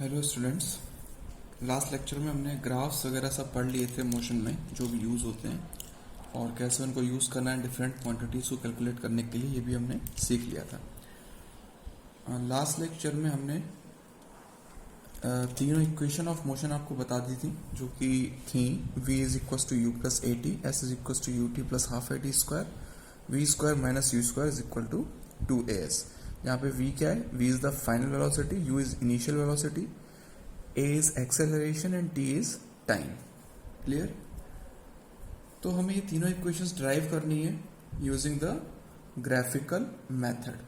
Hello students. Last lecture में हमने graphs वगैरह सब पढ़ लिए थे मोशन में जो भी यूज़ होते हैं और कैसे उनको यूज़ करना है डिफरेंट क्वांटिटीज़ को कैलकुलेट करने के लिए, ये भी हमने सीख लिया था। लास्ट लेक्चर में हमने तीनों इक्वेशन ऑफ मोशन आपको बता दी थी जो कि थी v is equal to u plus a t, s is equal to u t plus half a t square, v square minus u square is equal to 2as। यहाँ पे v क्या है? v is the final velocity, u is initial velocity, a is acceleration and t is time. Clear? तो हमें ये तीनों equations drive करनी है यूजिंग द ग्राफिकल मेथड।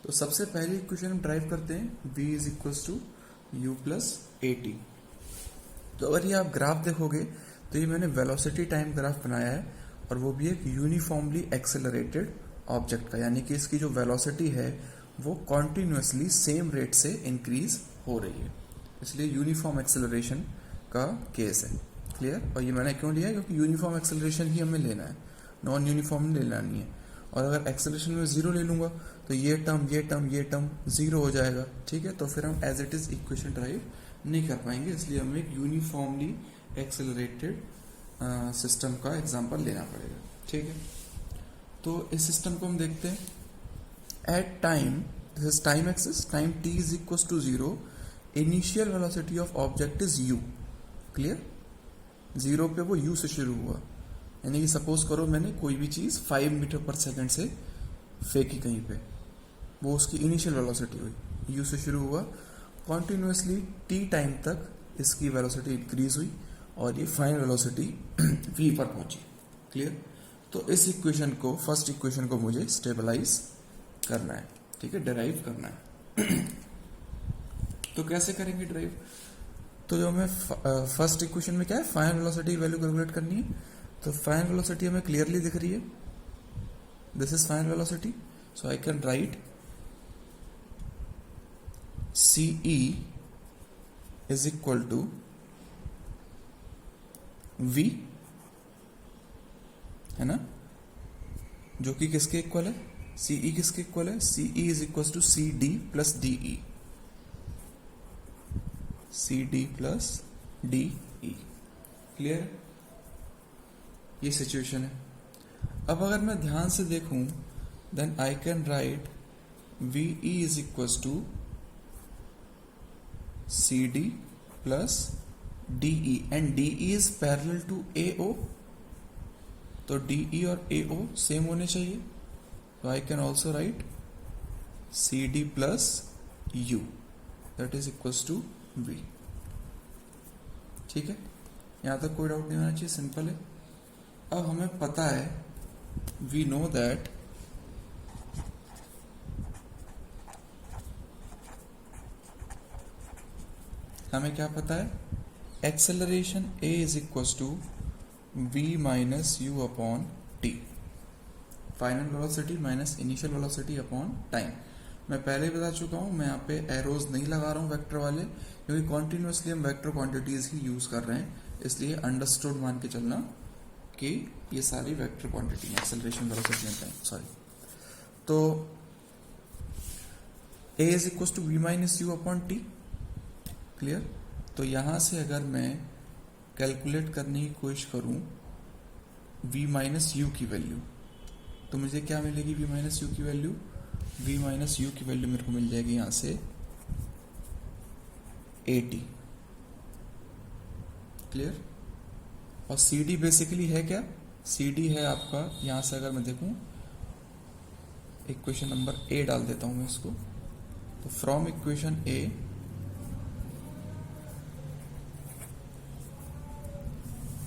तो सबसे पहली इक्वेशन हम ड्राइव करते हैं v is equal to u plus a t. तो अगर ये आप ग्राफ देखोगे तो ये मैंने वेलोसिटी टाइम ग्राफ बनाया है और वो भी एक यूनिफॉर्मली एक्सेलरेटेड ऑब्जेक्ट का, यानी कि इसकी जो वेलोसिटी है वो कॉन्टिन्यूसली सेम रेट से इंक्रीज हो रही है, इसलिए यूनिफॉर्म एक्सेलरेशन का केस है। क्लियर? और ये मैंने क्यों लिया है? क्योंकि यूनिफॉर्म एक्सेलरेशन ही हमें लेना है, नॉन यूनिफॉर्म लेना नहीं है। और अगर एक्सेलरेशन में जीरो ले लूंगा तो ये टर्म जीरो हो जाएगा। ठीक है, तो फिर हम as it is equation derive नहीं कर पाएंगे, इसलिए हमें एक यूनिफॉर्मली एक्सेलरेटेड सिस्टम का एग्जांपल लेना पड़ेगा। ठीक है, तो इस सिस्टम को हम देखते हैं। At time, this is time axis, time t is equal to zero, initial velocity of object is u। Clear? Zero पे वो u से शुरू हुआ, यानी कि सपोज करो मैंने कोई भी चीज 5 मीटर पर सेकंड से फेंकी कहीं पे, वो उसकी इनिशियल वेलोसिटी हुई, u से शुरू हुआ, कॉन्टिन्यूसली t टाइम तक इसकी वेलोसिटी इंक्रीज हुई और ये फाइनल वेलोसिटी v पर पहुंची। क्लियर? तो इस इक्वेशन को, फर्स्ट इक्वेशन को मुझे स्टेबलाइज करना है। ठीक है, डिराइव करना है। तो कैसे करेंगे ड्राइव? तो जो हमें फर्स्ट इक्वेशन में क्या है, फाइनल वेलोसिटी वैल्यू कैलकुलेट करनी है। तो फाइनल वेलोसिटी हमें क्लियरली दिख रही है, this is final velocity, so I can write CE is equal to V, है ना, जो कि किसके इक्वल है? CE किसके इक्वल है? CE is equal to CD plus DE, CD plus DE। Clear? ये सिचुएशन है। अब अगर मैं ध्यान से देखूं then I can write VE is equal to CD plus DE and DE is parallel to AO, तो DE और AO सेम होने चाहिए, तो I can also write CD plus U that is equal to V। ठीक है, यहां तक कोई डाउट नहीं होना चाहिए, सिंपल है। अब हमें पता है, वी नो दैट हमें क्या पता है? Acceleration A is equal to V minus u upon t, final velocity minus initial velocity upon time. मैं पहले ही बता चुका हूं, मैं यहाँ पे एरोज नहीं लगा रहा हूँ वेक्टर वाले, क्योंकि कॉन्टिन्यूसली हम वेक्टर क्वांटिटीज ही यूज कर रहे हैं, इसलिए अंडरस्टूड मान के चलना कि ये सारी वेक्टर क्वांटिटी है, acceleration velocity and time. Sorry, तो A is equal to V minus u upon t. Clear? तो यहां से अगर मैं कैलकुलेट करने की कोशिश करूं V माइनस यू की वैल्यू, तो मुझे क्या मिलेगी? V माइनस यू की वैल्यू, V माइनस यू की वैल्यू मेरे को मिल जाएगी यहां से 80। क्लियर? और CD बेसिकली है क्या? CD है आपका, यहां से अगर मैं देखूं, इक्वेशन नंबर A डाल देता हूं मैं इसको, तो from equation A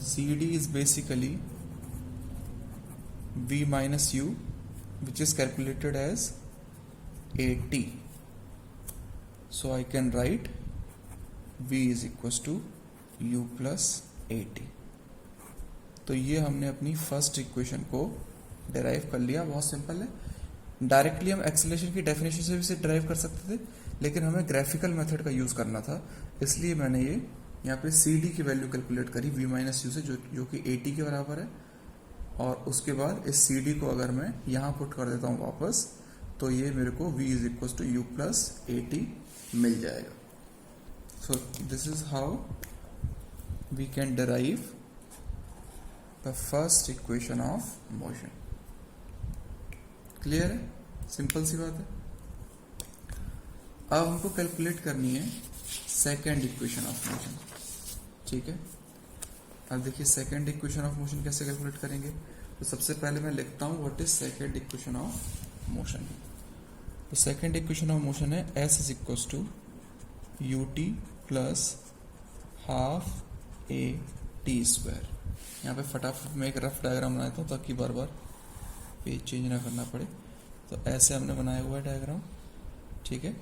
CD is basically V minus U, which is calculated as 80. So I can write V is equals to U plus 80. तो ये हमने अपनी फर्स्ट इक्वेशन को डिराइव कर लिया। बहुत सिंपल है, डायरेक्टली हम एक्सेलरेशन की डेफिनेशन से भी इसे डिराइव कर सकते थे, लेकिन हमें ग्राफिकल मेथड का यूज करना था, इसलिए मैंने ये यहाँ पे CD की वैल्यू कैलकुलेट करी V माइनस यू से, जो कि 80 के बराबर है। और उसके बाद इस CD को अगर मैं यहाँ पुट कर देता हूँ वापस, तो ये मेरे को V is equal to U plus 80 मिल जाएगा। So this is how we can derive the first equation of motion. Clear है? सिंपल सी बात है. अब हमको कैलकुलेट करनी है सेकेंड इक्वेशन ऑफ मोशन. ठीक है, अब देखिए सेकेंड इक्वेशन ऑफ मोशन कैसे कैलकुलेट करेंगे. तो सबसे पहले मैं लिखता हूं what is second equation of motion. तो सेकेंड इक्वेशन ऑफ मोशन है S is equal to u t plus half a t square. यहाँ पे फटाफट मैं एक रफ डायग्राम बनाता हूँ ताकि बार बार पेज चेंज ना करना पड़े. तो ऐसे हमने बनाया हुआ है डायग्राम. ठीक है,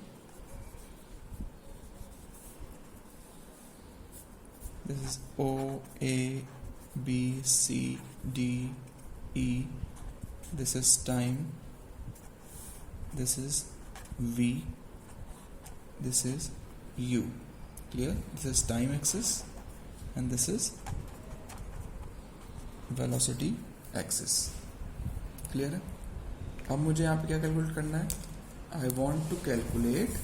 this is O A B C D E. This is time. This is V. This is U. Clear? This is time axis and this is velocity axis. Clear है? अब मुझे यहाँ पे क्या कैलकुलेट करना है. I want to calculate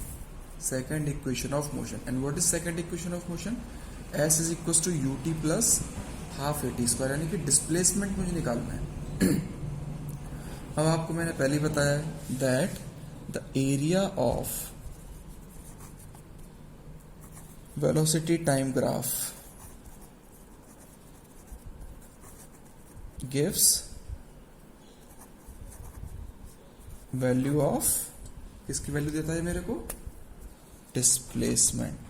second equation of motion. And what is second equation of motion? S is equal to u t plus half a t square, यानी कि डिस्प्लेसमेंट मुझे निकालना है. अब आपको मैंने पहले ही बताया that the area of velocity time graph gives value of, किसकी वैल्यू देता है मेरे को, डिस्प्लेसमेंट.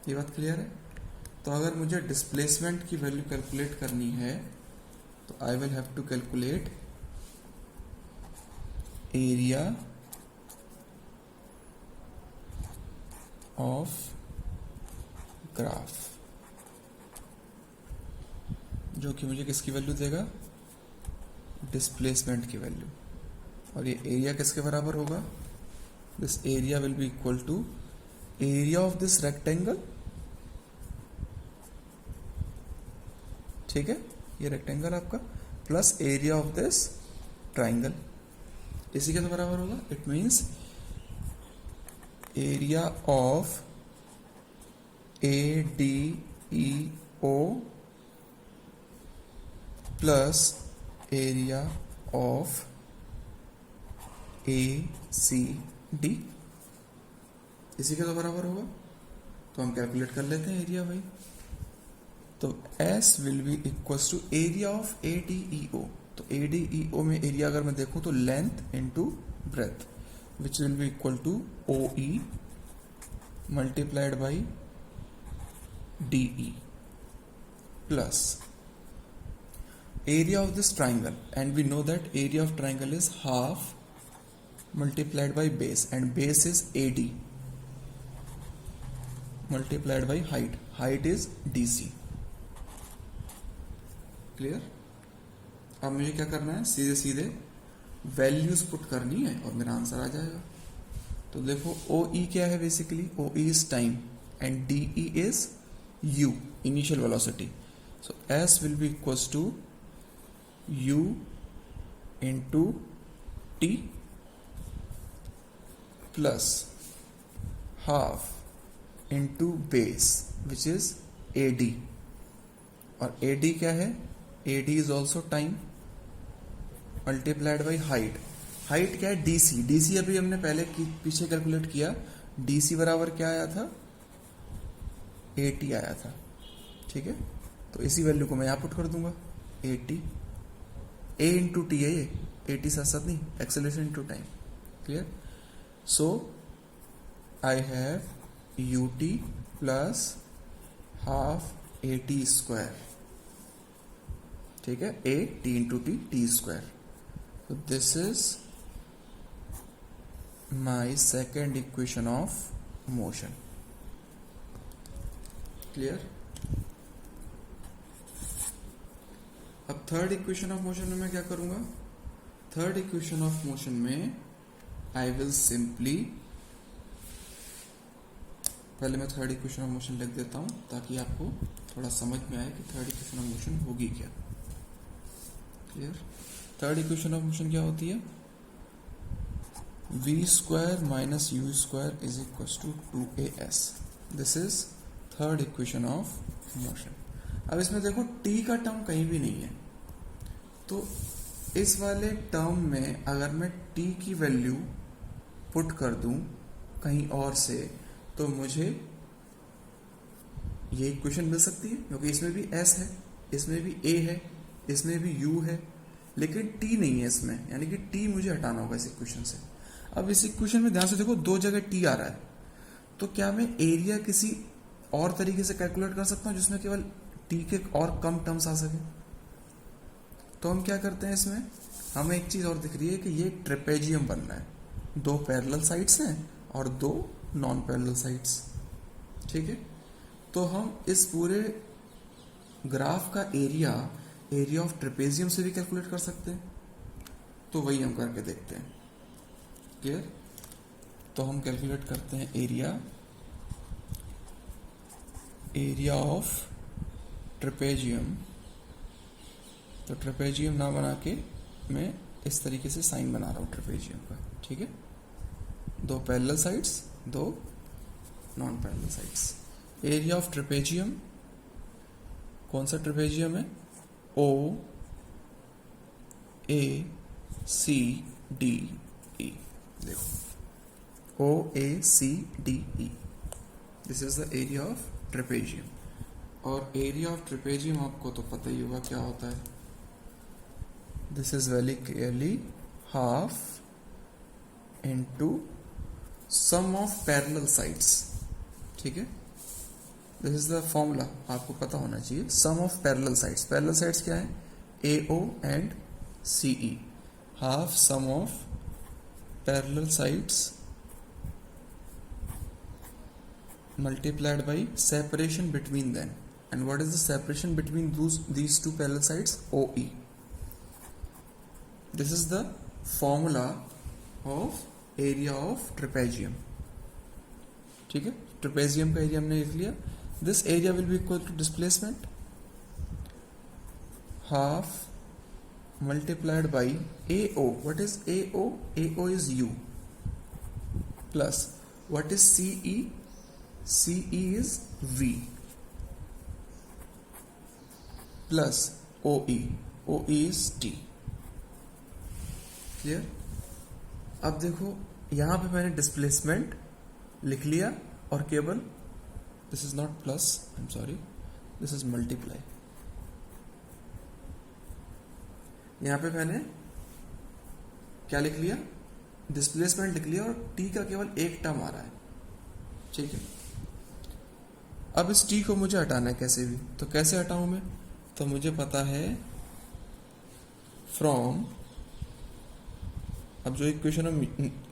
ये बात क्लियर है. तो अगर मुझे डिस्प्लेसमेंट की वैल्यू कैलकुलेट करनी है तो I will have to calculate area of graph, जो कि मुझे किसकी वैल्यू देगा, डिस्प्लेसमेंट की वैल्यू. और ये एरिया किसके बराबर होगा, this area will be equal to area of this rectangle. ठीक है, ये रेक्टेंगल आपका plus area of this triangle. इसी के तो बराबर होगा. It means area of A D E O plus area of A C D, इसी के तो बराबर होगा. तो हम कैलकुलेट कर लेते हैं एरिया भाई. तो S will be equal to area of A D E O. तो ए डी ई ओ में एरिया अगर मैं देखूं तो length into breadth, which will be equal to O E multiplied by D E plus area of this triangle, and we know that area of triangle is half multiplied by base, and base is AD multiplied by height. Height is DC. Clear? अब मुझे क्या करना है, सीधे सीधे values put करनी है और मेरा आंसर आ जाएगा. तो देखो OE क्या है, basically OE is time and DE is U, initial velocity. So S will be equals to U into T plus half into base which is AD. और AD क्या है, AD is also time multiplied by height. Height क्या है, DC. DC अभी हमने पहले पीछे calculate किया. DC बराबर क्या आया था, AT आया था. ठीक है, तो इसी वैल्यू को मैं यहाँ पुट कर दूंगा, AT. A इंटू टी है ये, AT साथ साथ नहीं, acceleration into time. Clear? So I have UT plus half AT square. ठीक है, AT into T square. So this is my second equation of motion. Clear? अब थर्ड इक्वेशन ऑफ मोशन में मैं क्या करूंगा, थर्ड इक्वेशन ऑफ मोशन में I will simply, पहले मैं थर्ड इक्वेशन ऑफ मोशन लिख देता हूं ताकि आपको थोड़ा समझ में आए कि थर्ड इक्वेशन ऑफ मोशन होगी क्या. Clear? Third equation of motion क्या होती है, v square minus u square is equals to 2as. This is third equation of motion. अब इसमें देखो t का टर्म कहीं भी नहीं है, तो इस वाले टर्म में अगर मैं t की वैल्यू पुट कर दूं कहीं और से तो मुझे ये इक्वेशन मिल सकती है, क्योंकि इसमें भी s है, इसमें भी a है, इसमें भी u है, लेकिन t नहीं है इसमें, यानी कि t मुझे हटाना होगा इस इक्वेशन से. अब इस इक्वेशन में ध्यान से देखो दो जगह t आ रहा है, तो क्या मैं एरिया किसी और तरीके से कैलकुलेट कर सकता हूँ जिसमें केवल t के और कम टर्म्स आ सके? तो हम क्या करते हैं, इसमें हमें एक चीज और दिख रही है कि ये ट्रेपेजियम बन रहा है, दो पैरेलल साइड्स हैं और दो नॉन पैरेलल साइड्स. ठीक है, तो हम इस पूरे ग्राफ का एरिया ऑफ ट्रेपेजियम से भी कैलकुलेट कर सकते हैं. तो वही हम करके देखते हैं. क्लियर? तो हम कैलकुलेट करते हैं एरिया ऑफ ट्रेपेजियम. तो ट्रेपेजियम ना बना के मैं इस तरीके से साइन बना रहा हूं ट्रेपेजियम का. ठीक है, दो पैरेलल साइड्स, दो non parallel sides. Area of trapezium, कौन सा ट्रेपेजियम है? O A C D E. देखो O A C D E. This is the area of trapezium. और एरिया ऑफ ट्रेपेजियम आपको तो पता ही होगा क्या होता है. This is very clearly half into sum of parallel sides. ठीक है, दिस इज द फॉर्मूला, आपको पता होना चाहिए. Sum of parallel sides, parallel sides क्या है? AO and CE. Half sum of parallel sides multiplied by separation between them. And what is the separation between these two parallel sides? OE. This is the formula of area of trapezium. ठीक है, trapezium का area हमने लिख लिया. This area will be equal to displacement half multiplied by AO. What is AO? AO is U. Plus what is CE? CE is V. Plus OE. OE is T. Clear? अब देखो यहां पे मैंने displacement लिख लिया और केवल this is not plus, I am sorry, this is multiply. यहां पे मैंने क्या लिख लिया? डिस्प्लेसमेंट लिख लिया और टी का केवल एक टर्म आ रहा है. ठीक है, अब इस टी को मुझे हटाना है कैसे भी. तो कैसे हटाऊं मैं? तो मुझे पता है फ्रॉम, अब जो इक्वेशन हम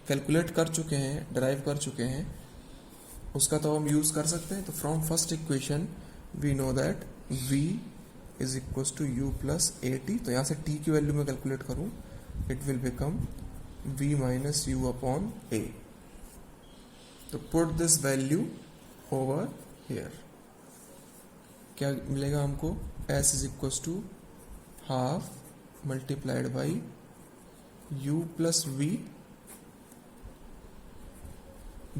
कैलकुलेट कर चुके हैं, डराइव कर चुके हैं, उसका तो हम यूज कर सकते हैं. तो from first equation we know that v is equal to u plus AT. तो यहां से t की वैल्यू में कैलकुलेट करूं, it will become v minus u upon a. तो put this value over here, क्या मिलेगा हमको? s is equal to half multiplied by u plus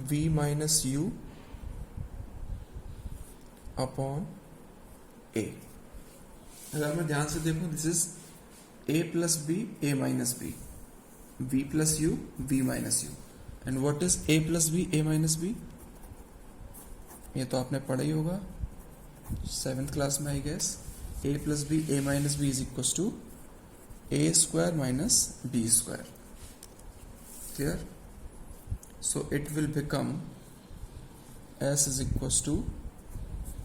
v minus u upon a. अगर मैं ध्यान से देखूं, this is a plus b, a minus b, v plus u, v minus u. And what is a plus b, a minus b? ये तो आपने पढ़ा ही होगा 7th क्लास में, I guess. a plus b, a minus b is equal to a square minus b square. Clear? So it will become s is equal to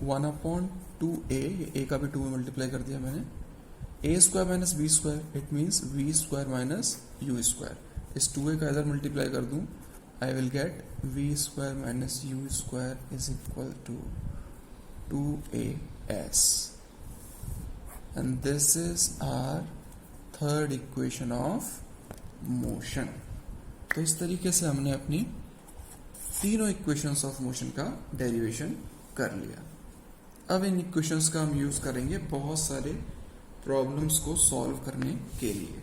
1 upon 2a, a का भी 2 में multiply कर दिया मैंने, a square minus b square, it means v square minus u square. इस 2a का इधर multiply कर दूं, I will get v square minus u square is equal to 2as. And this is our third equation of motion. तो इस तरीके से हमने अपनी तीनों इक्वेशंस ऑफ मोशन का डेरिवेशन कर लिया. अब इन इक्वेशंस का हम यूज करेंगे बहुत सारे प्रॉब्लम्स को सॉल्व करने के लिए.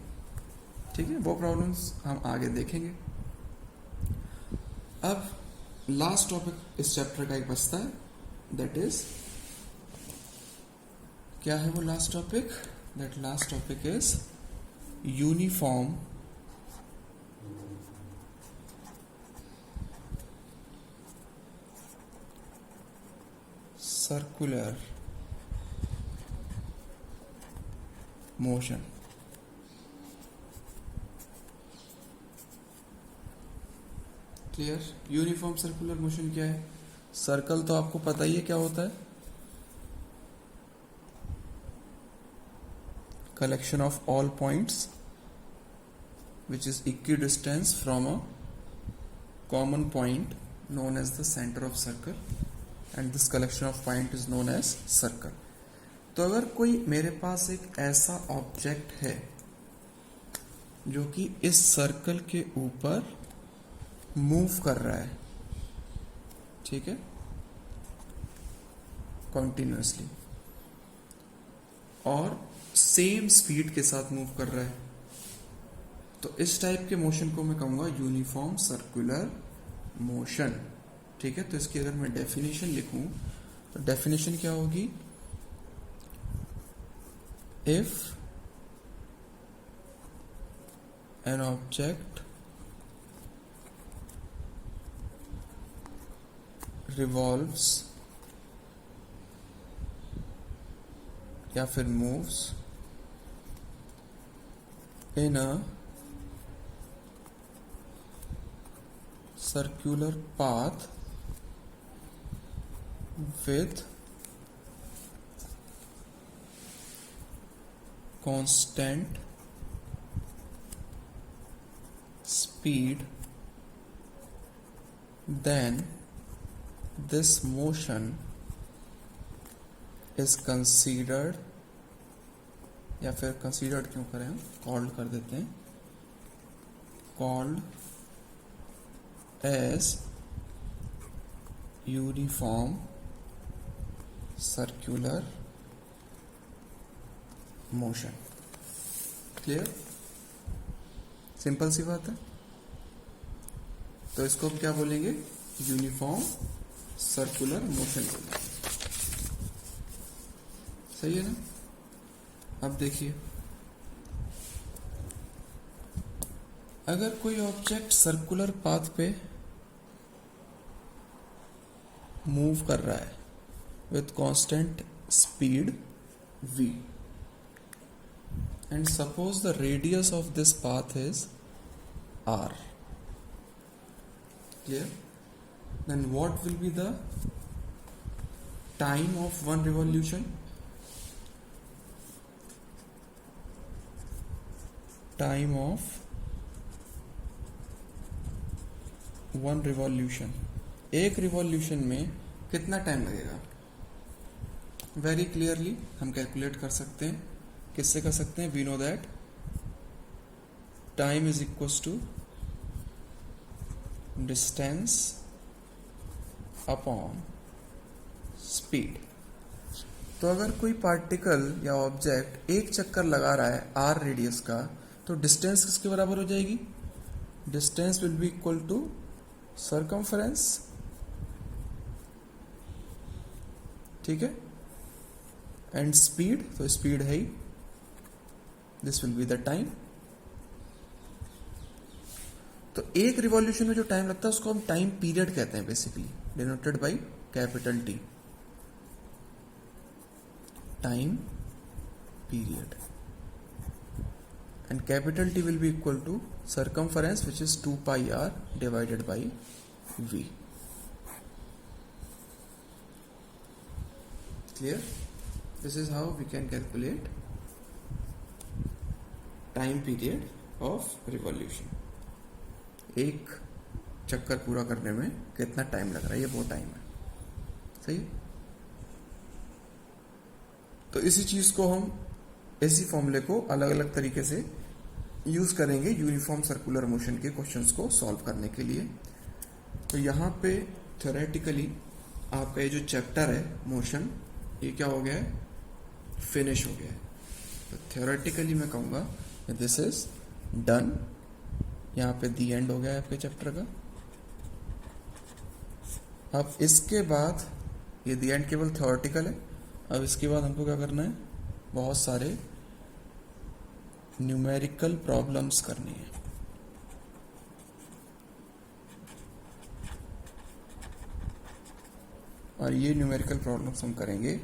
ठीक है, वो प्रॉब्लम्स हम आगे देखेंगे. अब लास्ट टॉपिक इस चैप्टर का एक बचता है, दैट इज, क्या है वो last topic? That last topic is uniform circular motion. Clear? Uniform circular motion क्या है? सर्कल तो आपको पता ही है क्या होता है, collection of all points which is equidistant from a common point known as the center of circle, and this collection of point is known as circle. तो अगर कोई मेरे पास एक ऐसा ऑब्जेक्ट है जो कि इस सर्कल के ऊपर मूव कर रहा है, ठीक है, कॉन्टिन्यूसली, और सेम स्पीड के साथ मूव कर रहा है, तो इस टाइप के मोशन को मैं कहूंगा यूनिफॉर्म सर्कुलर मोशन। ठीक है, तो इसकी अगर मैं डेफिनेशन लिखूं तो डेफिनेशन क्या होगी? इफ एन ऑब्जेक्ट revolves या फिर moves in a circular path with constant speed, then this motion is considered, या फिर कंसीडर्ड क्यों करें हम, कॉल्ड कर देते हैं, called as uniform circular motion. Clear? Simple सी बात है। तो इसको हम क्या बोलेंगे? यूनिफॉर्म सर्कुलर मोशन बोलेंगे। सही है ना? अब देखिए, अगर कोई ऑब्जेक्ट सर्कुलर पाथ पे मूव कर रहा है with constant speed v, and suppose the radius of this path is r, clear? Then what will be the time of one revolution? Time of one revolution, एक revolution में कितना time लगेगा? Very clearly हम calculate कर सकते हैं। किससे कर सकते हैं? We know that time is equals to distance upon speed. तो अगर कोई पार्टिकल या ऑब्जेक्ट एक चक्कर लगा रहा है आर रेडियस का, तो डिस्टेंस किसके बराबर हो जाएगी? Distance will be equal to circumference. ठीक है, एंड स्पीड, तो स्पीड है ही, this will be the time. तो एक रिवॉल्यूशन में जो टाइम लगता है उसको हम टाइम पीरियड कहते हैं, basically denoted by capital T, time period. And capital T will be equal to circumference, which is 2 pi r divided by v. Clear? This is how we can calculate time period of revolution. एक चक्कर पूरा करने में कितना time लग रहा है, ये बहुत टाइम है। सही? तो इसी चीज को हम, इसी फॉर्मूले को अलग अलग तरीके से यूज करेंगे यूनिफॉर्म सर्कुलर मोशन के क्वेश्चंस को सॉल्व करने के लिए। तो यहाँ पे थ्योरेटिकली आपका ये जो चैप्टर है मोशन, ये क्या हो गया है? फिनिश हो गया है। तो थ्योरेटिकली मैं कहूँगा दिस इज डन। यहाँ पे दी एंड हो गया है आपके चैप्टर का। अब इसके बाद ये दी एंड केवल थ्योरेटिकल है। अब इसके बाद हमको क्या करना है, बहुत सारे न्यूमेरिकल प्रॉब्लम्स करनी है। और ये न्यूमेरिकल प्रॉब्लम्स हम करेंगे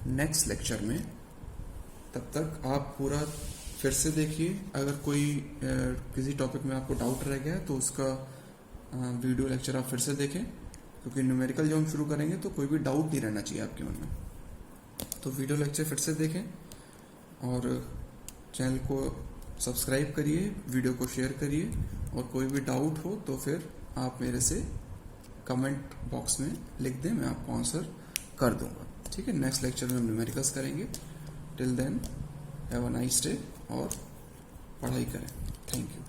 नेक्स्ट लेक्चर में। तब तक आप पूरा फिर से देखिए। अगर कोई किसी टॉपिक में आपको डाउट रह गया तो उसका वीडियो लेक्चर आप फिर से देखें, क्योंकि न्यूमेरिकल जो हम शुरू करेंगे तो कोई भी डाउट नहीं रहना चाहिए आपके मन में। तो वीडियो लेक्चर फिर से देखें और चैनल को सब्सक्राइब करिए, वीडियो को शेयर करिए, और कोई भी डाउट हो तो फिर आप मेरे से कमेंट बॉक्स में लिख दें, मैं आपको आंसर कर दूंगा। ठीक है, नेक्स्ट लेक्चर में हम न्यूमेरिकल्स करेंगे। Till then have a nice day और पढ़ाई करें। Thank you.